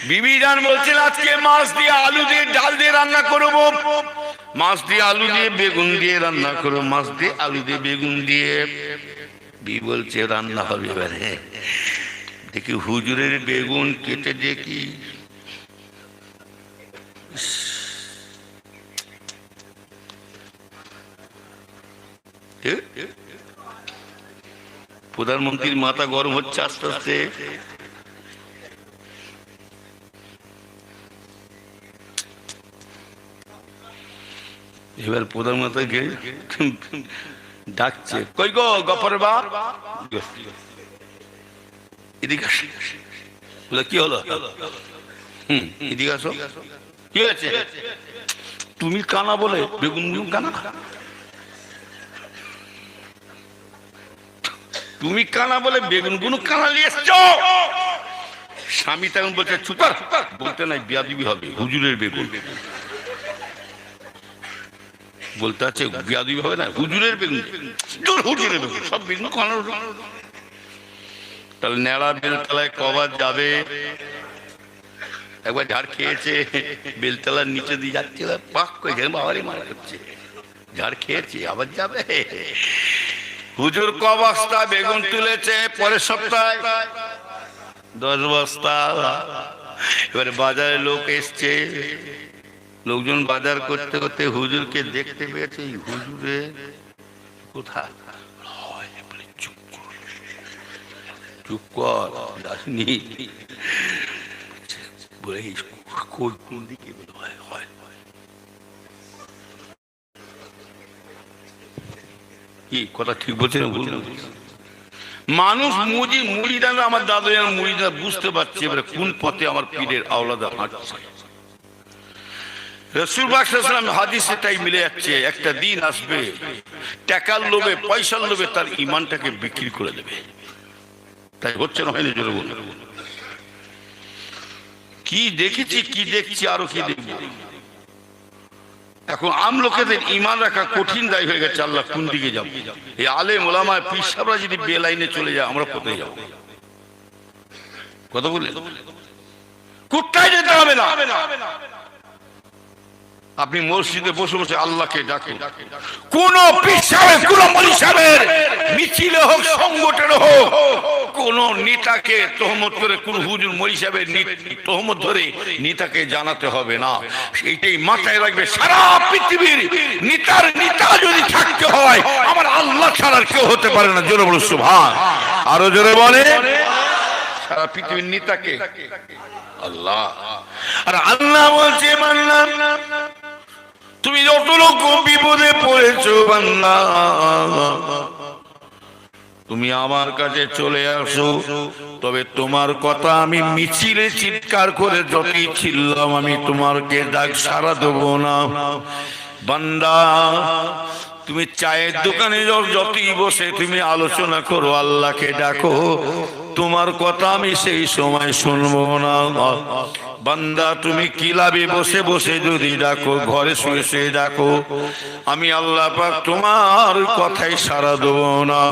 বিবিজান বলছেন আজকে মাছ দিয়ে আলু দিয়ে ডাল দিয়ে রান্না করবো, মাছ দিয়ে আলু দিয়ে বেগুন দিয়ে রান্না করবো, মাছ দিয়ে আলু দিয়ে বেগুন দিয়ে। বি বলছে রান্না হবে। এবারে দেখি হুজুরের বেগুন কেটে দেখি, প্রধানমন্ত্রীর মাথা গরম হচ্ছে আস্তে আস্তে। এবার প্রধানমন্ত্রীকে ডাকছে, কই গো গফরের বাপ, এদিকে আসো। বলে কি হলো? এদিকে আসো। কি হয়েছে? তুমি কানা বলে বেগুন কানা, তুমি কানা বলে বেগুন গুনু কানা নিয়ে এসছো। স্বামী তখন বলছে চুপার, বলতে নাই বিয়াদবি হবে, হুজুরের বেগুন বলতে আছে, বিয়াদবি হবে না, হুজুরের বেগুন, হুজুরের বেগুন, সব বেগুন কানা। তাহলে নেড়া বেলতলায় কবার যাবে? একবার ঝাড় খেয়েছে, বেলতলার নিচে দিয়ে যাচ্ছিল, পাক করে বাবারই মারা হচ্ছে, ঝাড় খেয়েছে, আবার যাবে। হুজুর ক বস্তা বেগুন তুলেছে পরের সপ্তাহে? 10 বস্তা। এবারে বাজারে লোক এসছে, লোকজন বাজার করতে করতে হুজুরকে দেখতে পেয়েছে। হুজুরে কোথায়? চুপ কর, যাসনি বলে কোন দিকে? কি কথা ঠিক বলছে না? মানুষ মুড়িদান, আমার দাদু মুড়িদা বুঝতে পারছে এবারে কোন পথে আমার পীরের আওলাদা হাঁটছে। রাসূল পাক সাল্লাল্লাহু আলাইহি ওয়াসাল্লাম হাদিসে তাই মিলে যাচ্ছে, একটা দিন আসবে টাকার লোভে, পয়সার লোভে তার ঈমানটাকে বিক্রি করে দেবে। তাই হচ্ছে না, হয়নি? জোরে বলুন। কি দেখেছি, কি দেখছি, আরো কি দেখব। এখন আম লোকেদের ঈমান রাখা কঠিন দায় হয়ে গেছে। আল্লাহ কোন দিকে যাব? এই আলেম ওলামা পীর সাহেবরা যদি বেলাইনে চলে যায়, আমরা কোথায় যাব? কথা বললেন, কোথায় যেতে হবে না। আপনি মসজিদে বসে বসে আল্লাহকে ডাকুন। কোন পীর সাহেব, কোন মলি সাহেবের মিছিলে হোক, সংগঠনে হোক, কোন নেতাকে তহমত করে, কোন হুজুর মলি সাহেবের তহমত ধরে নেতাকে জানাতে হবে না। এইটাই মাথায় রাখবে। সারা পৃথিবীর নেতা যদি থাকতে হয়, আমার আল্লাহ ছাড়া কেউ হতে পারে না। জোরে বলো সুবহান। আরো জোরে বলে, সারা পৃথিবীর নেতাকে আল্লাহ। আর আল্লাহ বলছে, বান্দা তুমি যত লোক বিপদে পড়েছো, বান্দা তুমি আমার কাছে চলে আসো, তবে তোমার কথা আমি মিছিলে চিৎকার করে যতই ছিলাম, আমি তোমাকে ডাক সাড়া দেবো না। বান্দা তুমি চায়ের দোকানে যতই বসে তুমি আলোচনা করো, আল্লাহকে ডাকো, তোমার কথা আমি সেই সময় শুনবো না। বান্দা তুমি ক্লাবে বসে বসে যদি ডাকো, ঘরে শুয়ে শুয়ে ডাকো, আমি আল্লাহ পাক তোমার কথাই সাড়া দেবো না।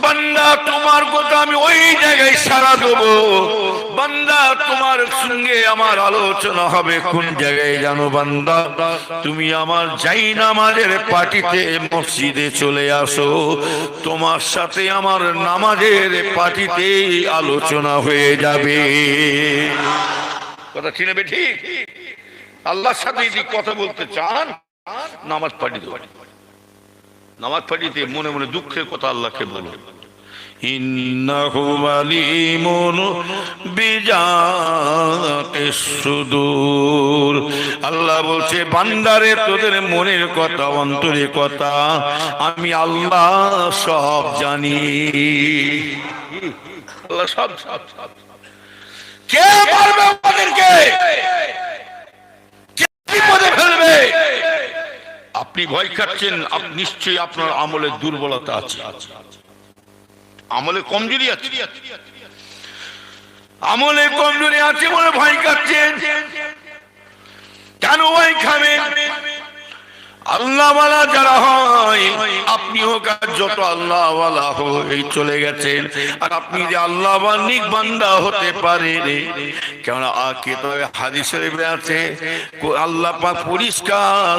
বান্দা তোমার কথা আমি ওই জায়গায় সাড়া দেবো। বান্দা তোমার সঙ্গে আমার আলোচনা হবে কোন জায়গায় জানো? বান্দা তুমি আমার জায়নামাজের পার্টিতে মসজিদে চলে আসো, তোমার সাথে আমার নামাজের পার্টিতে আলোচনা হয়ে যাবে। কথা ঠিক, ঠিক? আল্লাহর সাথে যদি কথা বলতে চান, নামাজ পাঠিয়ে, নামাজ পাঠিয়ে মনে মনে দুঃখের কথা আল্লাহকে বলো। ইন্নাহু আলিমুন বিজাতিস সুদূর। আল্লাহ বলছে, বান্দারে তোদের মনের কথা, অন্তরের কথা আমি আল্লাহ সব জানি। আল্লাহ সব সব সব। কে মারবে আমাদেরকে? কে বিপদে ফেলবে? আপনি ভয় খাচ্ছেন, নিশ্চয়ই আপনার আমলে দুর্বলতা আছে, আমলে কমজোরি আছে, আমলে কমজোরি আছে বলে ভয় খাচ্ছেন। কেন ভয় খাবেন? আল্লাহওয়ালা যারা হয়, আপনি হোক আর যত আল্লাহওয়ালা হয়ে চলে গেছেন, আর আপনি যে আল্লাহওয়ালিক বান্দা হতে পারেন, কেন হাদিস শরীফে আছে, আল্লাহ পাক পরিষ্কার,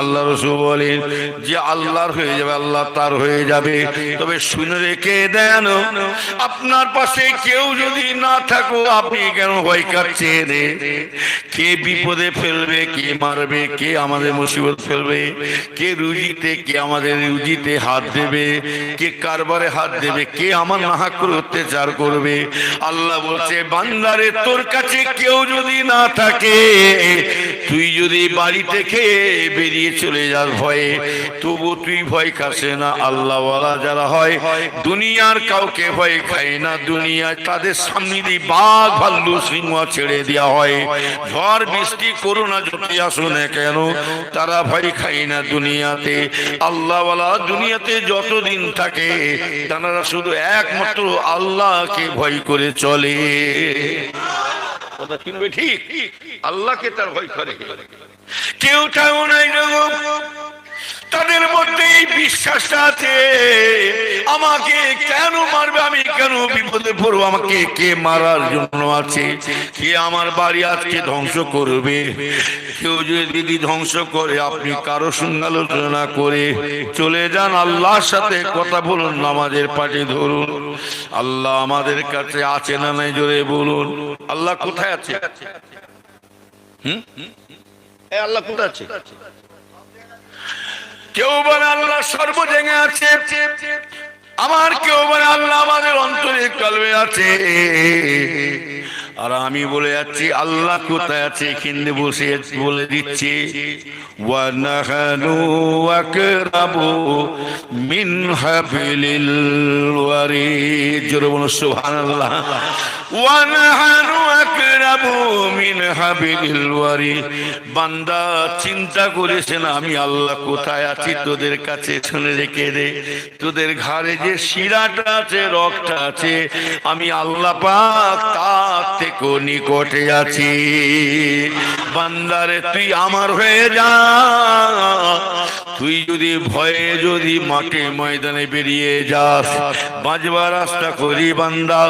আল্লাহ রাসূল বলেন যে আল্লাহর হয়ে যাবে, আল্লাহ তার হয়ে যাবে। তবে শুনে রেখে দেন, আপনার পাশে কেউ যদি না থাকো, আপনি কেন ভয় খাচ্ছেন? কে বিপদে ফেলবে, কে মারবে, কে আমাদের মুসিবত ফেলবে, করবে, কে রুজিতে, কে আমাদের রুজিতে হাত দেবে, কে কারবারে হাত দেবে, কে আমার নাহক করে অত্যাচার করবে। আল্লাহ বলছে বান্দারে তোর কাছে কেউ যদি না থাকে, তুই যদি বাড়ি থেকে বেরিয়ে চলে যাস ভয়ে, তবু তুই ভয় খাসে না। আল্লাহওয়ালা যারা হয় দুনিয়ার কাউকে ভয় খায় না। দুনিয়ায় তাদের সামনে দিয়ে বাঘ ভাল্লু সিংহ ছেড়ে দেওয়া হয়, ঝড় বৃষ্টি করোনা যতই আসো না কেন তারা ভয় খায় না দুনিয়াতে। আল্লাহওয়ালা দুনিয়াতে যতদিন থাকে তারা শুধু একমাত্র আল্লাহকে ভয় করে চলে। কথা শুনবে ঠিক, আল্লাহকে তার ভয় করে। কেউ তাও নাই রকম, তাদের মধ্যে এই বিশ্বাসটা আছে আমাকে কেন মারবে, আমি কেন বিপদে পড়বো, আমাকে কে মারার জন্য আছে, কে আমার বাড়ি আজকে ধ্বংস করবে। কেউ যদি ধ্বংস করে আপনি কারো সঙ্গে আলোচনা করে চলে যান, আল্লাহর সাথে কথা বলুন, নামাজের পাটি ধরুন। আল্লাহ আমাদের কাছে আছে না নাই জোরে বলুন। আল্লাহ কোথায় আছে? আল্লাহ কোথায় আছে? কেউ বলে আল্লাহ সর্ব জায়গায় আছে, আমার কেউ বলে আল্লাহ আমাদের অন্তরে কলবে আছে। আর আমি বলে যাচ্ছি আল্লাহ কোথায় আছে এখানে বসে বলে দিচ্ছি, ওয়া নাহানু আকরাবু মিন হাবিলিল ওয়ারিদ। জোরে বলো সুবহানাল্লাহ। ওয়া নাহানু আকরাবু মিন হাবিলিল ওয়ারিদ। বান্দা চিন্তা করেছেন আমি আল্লাহ কোথায় আছি, তোদের কাছে শুনে রেখে দে, তোদের ঘাড়ে যে শিরাটা আছে, রক্তটা আছে, আমি আল্লাহ পাক তার থেকে নিকটে আছি। বান্দারে তুই আমার হয়ে যা, তুই যদি ভয়ে যদি মাঠে ময়দানে বেরিয়ে যাস, বাঁচবার রাস্তা করি বান্দা,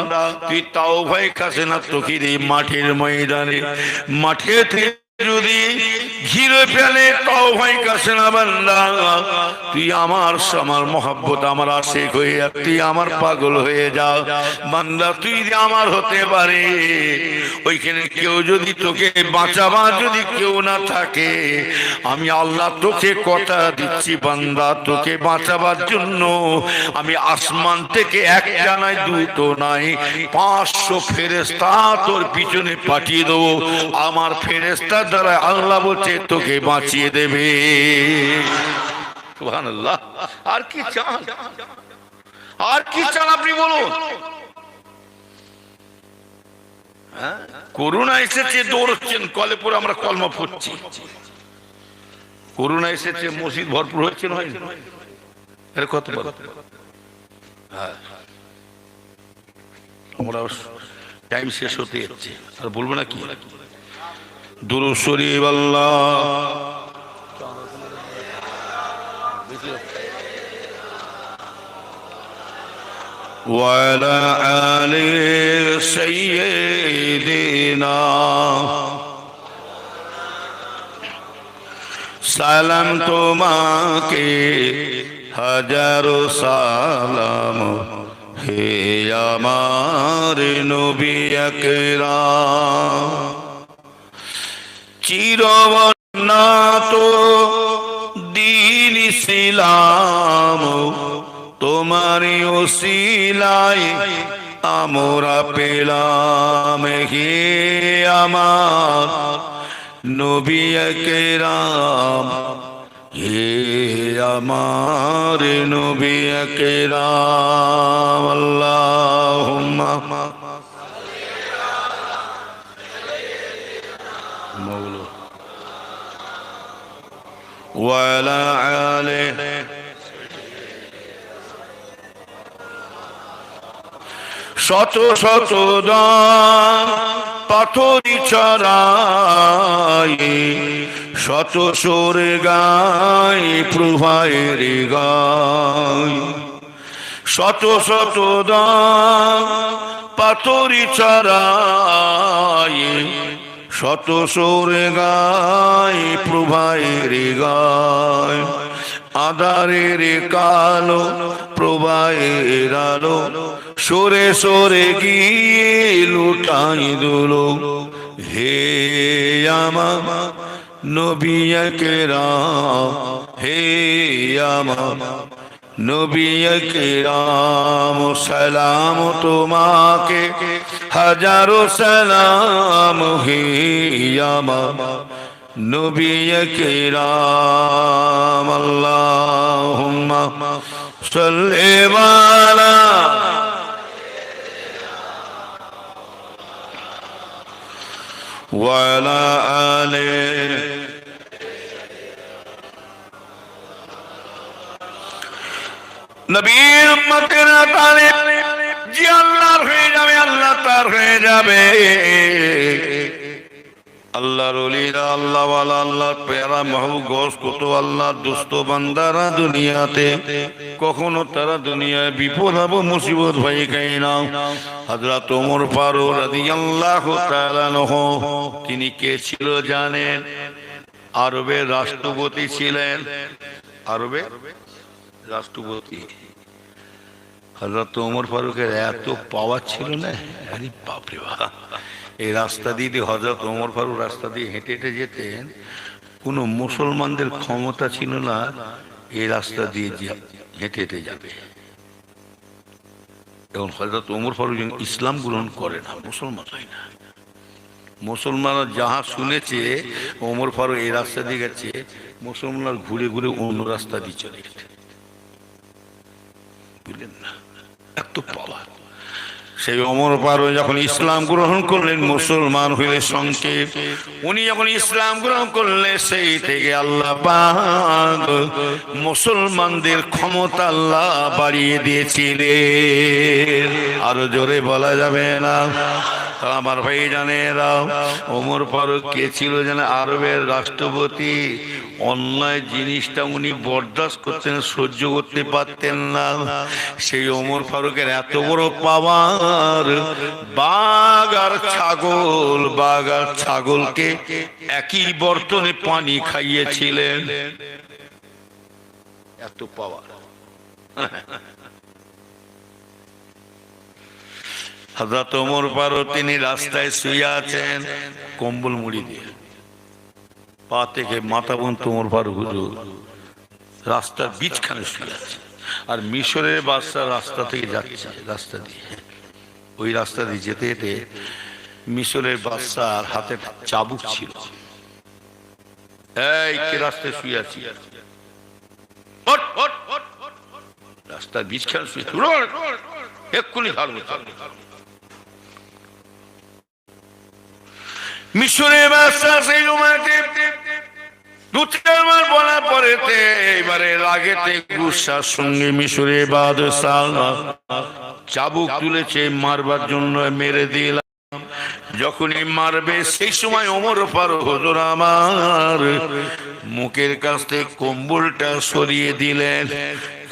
তুই তাও ভয় খাসে না তোকে এই মাঠের ময়দানে, মাঠে যদি ঘিরে ফেলে তাও ভয় কাছে না বান্দা। তুই আমার মহব্বত আমার আশিক হয়ে যা, তুই আমার পাগল হয়ে যা বান্দা, তুই আমার হতে পারে। ওইখানে কেউ যদি তোকে বাঁচাবার যদি কেউ না থাকে, আমি আল্লাহ তোকে কথা দিচ্ছি বান্দা, তোকে বাঁচাবার জন্য আমি আসমান থেকে একটা নয় দুটো নয় 500 ফেরেশতা তোর পিছনে পাঠিয়ে দেবো। আমার ফেরেশতা দ্বারা আল্লাহ বলছে তোকে বাঁচিয়ে দেবে। সুবহানাল্লাহ। আর কি চান, আর কি চান আপনি বলুন? করোনা এসেছে দৌড়চ্ছেন, কলে পরে আমরা কলমা পড়ছি। করোনা এসেছে মসজিদ ভরপুর হচ্ছে নয়, এর কত বড়। আমরা টাইম শেষ হতে যাচ্ছে, আর বলবো না কি দুরূদ শরীফ আল্লাহ ওয়ালা আলি সাইয়্যিদিনা। সালাম তোমাকে হাজারো সালাম, হে আমার নবী আকরাম। চিরবর্ণাত দ্বীন ইসলাম, তোমারি ওসিলায় আমরা পেলাম, হে আমার নবী আকরাম, হে আমার নবী আকরাম। আল্লাহুম্মা ওয়ালা আলিহি। শত শত দান পাথরি চড়াই, শত সুর গাই প্রভায়ের গাই। শত শত দান পাথরি চড়াই, শত সুর গাই প্রভায়ের গায়। আধারের কালো প্রবাহের আলো, সরে সরে গিয়ে লুটাই দুলো, হে আমার নবী আকরাম হে আমার নবী আকরাম সালাম তোমাকে হাজারো সালাম হে আমার নবী আকরাম আল্লাহুম্মা সাল্লি আলা ওয়া আলা আলিহি নবীর উম্মতেরা তালে যে আল্লাহর হয়ে যাবে আল্লাহ তার হয়ে যাবে আল্লাহর ওলিরা আল্লাহ ওয়ালা আল্লাহ প্যারা মাহবুব গোস কত আল্লাহ দোস্ত বান্দারা দুনিয়াতে কখনো তারা দুনিয়ায় বিপদ হবে মুসিবত ভয় খাই না হযরত ওমর ফারুক রাদিয়াল্লাহু তাআলা আনহু তিনি কে ছিল জানেন আরবের রাষ্ট্রপতি ছিলেন আরবের রাষ্ট্রপতি হযরত ওমর ফারুকের এত পাওয়ার ছিল না আরে বাপ রে বাপ এই রাস্তা দিয়ে হযরত ওমর ফারুক রাস্তা দিয়ে হেঁটে হেঁটে যেতেন কোনো মুসলমানদের ক্ষমতা ছিল না এই রাস্তা দিয়ে হেঁটে হেঁটে যাবে এবং হযরত ওমর ফারুক ইসলাম গ্রহণ করে না মুসলমান হয় না মুসলমানরা যাহা শুনেছে ওমর ফারুক এই রাস্তা দিয়ে গেছে মুসলমানরা ঘুরে ঘুরে অন্য রাস্তা দিয়ে চলে গেছে বুঝলেন না এত পাওয়া সেই ওমর ফারুক যখন ইসলাম গ্রহণ করলেন মুসলমান হইলে সংক্ষেপ উনি যখন ইসলাম গ্রহণ করলেন সেই থেকে আল্লাহ পাক মুসলমানদের ক্ষমতা আল্লাহ বাড়িয়ে দিয়েছিলেন আরো জোরে বলা যাবে না আমার ভাই জানেরা ওমর ফারুক কে ছিল জানে আরবের রাষ্ট্রপতি অন্যায় জিনিসটা উনি বরদাস্ত করতেন সহ্য করতে পারতেন না সেই ওমর ফারুকের এত বড় পাওয়ার বাঘ আর ছাগলকে একই বর্তনে পানি খাইয়েছিলেন এত পাওয়ার হযরত ওমর ফারুক তিনি রাস্তায় শুয়ে আছেন কম্বল মুড়ি দিয়ে পা থেকে মাথা পর্যন্ত ওমর ফারুক হুজুর রাস্তার বীজখানে শুয়ে আছে আর মিশরের বাদশা রাস্তা থেকে যাচ্ছে রাস্তা দিয়ে ওই রাস্তা দিয়ে যেতে যেতে মিশরের বাদশার হাতে চাবুক ছিল এই কে রাস্তায় শুয়ে আছি রাস্তার বীজখানে শুয়ে এক্ষুনি ধর্ম মিশরের বাদশা সেই জমাতে বলার পরে এবারে রাগেতে গুসার সঙ্গে মিশরের বাদশা চাবুক তুলেছে মারবার জন্য মেরে দিলাম যখনই মারবে সেই সময় ওমর ফারুক হুজুর আমার মুখের কাছ থেকে কম্বলটা সরিয়ে দিলেন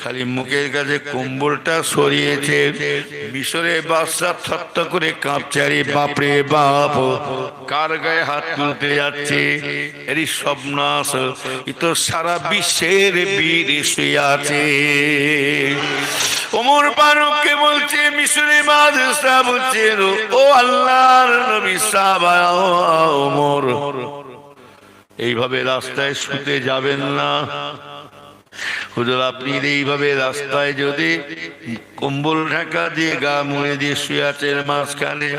খালি মুখের কাছে কম্বলটা সরিয়েছে মিশরের বাদশা থত্ত করে কাঁপছে আরে বাপরে বাপ কার গায়ে হাত তুলতে যাচ্ছে এরই সবনাশ এ তো সারা বিশ্বের বীর শুয়ে আছে ওমর ফারুককে বলছে মিশরের বাদশা বলছে ও আল্লাহর নবী সাহাবা ওমর এইভাবে রাস্তায় শুতে যাবেন না হুজুর আপনি এইভাবে রাস্তায় যদি কম্বল ঢাকা দিয়ে গা মুড়ে দিয়ে শুয়ে আছেন মাঝখানে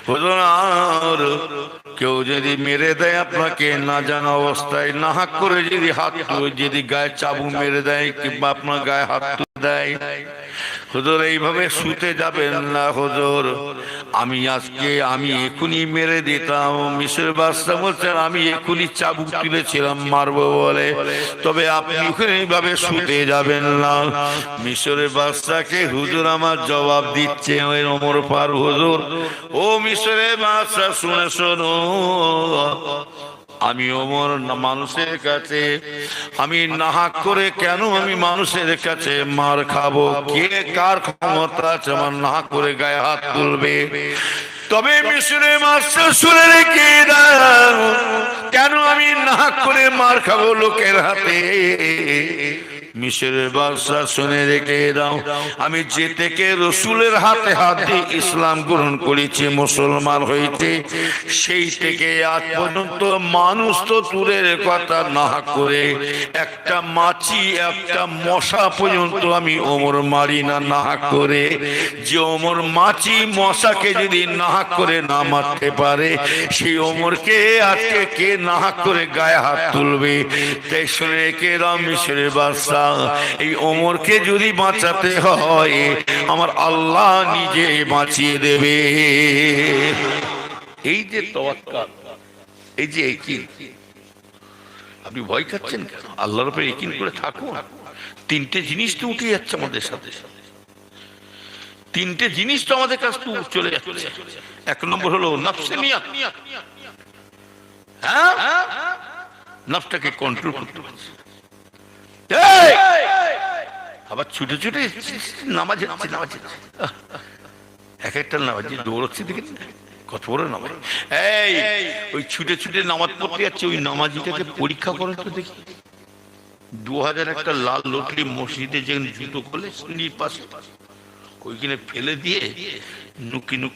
হুজুর আর কেউ যদি মেরে দেয় আপনাকে না জানা অবস্থায় নাহাক করে যদি হাত যদি গায়ে চাবু মেরে দেয় কিংবা আপনার গায়ে হাত তুলে দেয় হুজুর এইভাবে শুতে যাবেন না হুজুর আমি এখনই মেরে দিতাম মিশরের বাদশা বলছেন আমি এখনই চাবুক তুলেছিলাম মারবো বলে তবে আপনি এইভাবে শুতে যাবেন না মিশরের বাদশাকে হুজুর আমার জবাব দিচ্ছে ওই ওমর ফারুক হুজুর ও মিশরের বাদশা শুনে শোনো আমি ওমর মানুষের কাছে আমি নাহাক করে কেন আমি মানুষের কাছে মার খাবো কে কার ক্ষমতা আছে আমার নাহাক করে গায়ে হাত তুলবে তবে মিশরের বাদশা শুনে রেখে দাও কেন আমি নাহাক করে মার খাবো লোকের হাতে মিশরের বাদশা শুনে রেখে দাও, আমি যে থেকে রসুলের হাতে হাত দিয়ে ইসলাম গ্রহণ করেছি, মুসলমান হইতে, সেই থেকে আজ পর্যন্ত মানুষ তো দূরের কথা না করে একটা মাছি একটা মশা পর্যন্ত আমি ওমর মারি না না করে। যে ওমর মাছি মশাকে যদি না করে না মারতে পারে, সেই ওমরকে আজকে কে না করে গায়ে হাত তুলবে? তাই শুনে রেখে দাও মিশরের বাদশা, এই ওমরকে যদি বাঁচাতে হয় আমার আল্লাহ নিজে বাঁচিয়ে দেবে। এই যে তাওয়াক্কুল, এই যে ইয়াকিন, আপনি ভয় খাচ্ছেন কেন? আল্লাহর উপরে ইয়াকিন করে থাকুন। তিনটে জিনিস তো উঠে যাচ্ছে আমাদের সাথে, তিনটে জিনিস তো আমাদের কাছ থেকে চলে যাচ্ছে। এক নম্বর হলো নফসিয়াত, হ্যাঁ, নফসটাকে কন্ট্রোল করতে পারছে। আবার ছুটে ছুটে নামাজ হচ্ছে, নামাজ হচ্ছে, এক একটা নামাজ দৌড়চ্ছে, দেখেন কত বড় নামাজ। এই ওই ছুটে ছুটে নামাজ পড়তে যাচ্ছে, ওই নামাজিটাকে পরীক্ষা করেন তো দেখি। 2000 একটা লাল লটলি মসজিদে যে জুতো খুলে পাশে ওইখানে ফেলে দিয়ে নুকি নুকি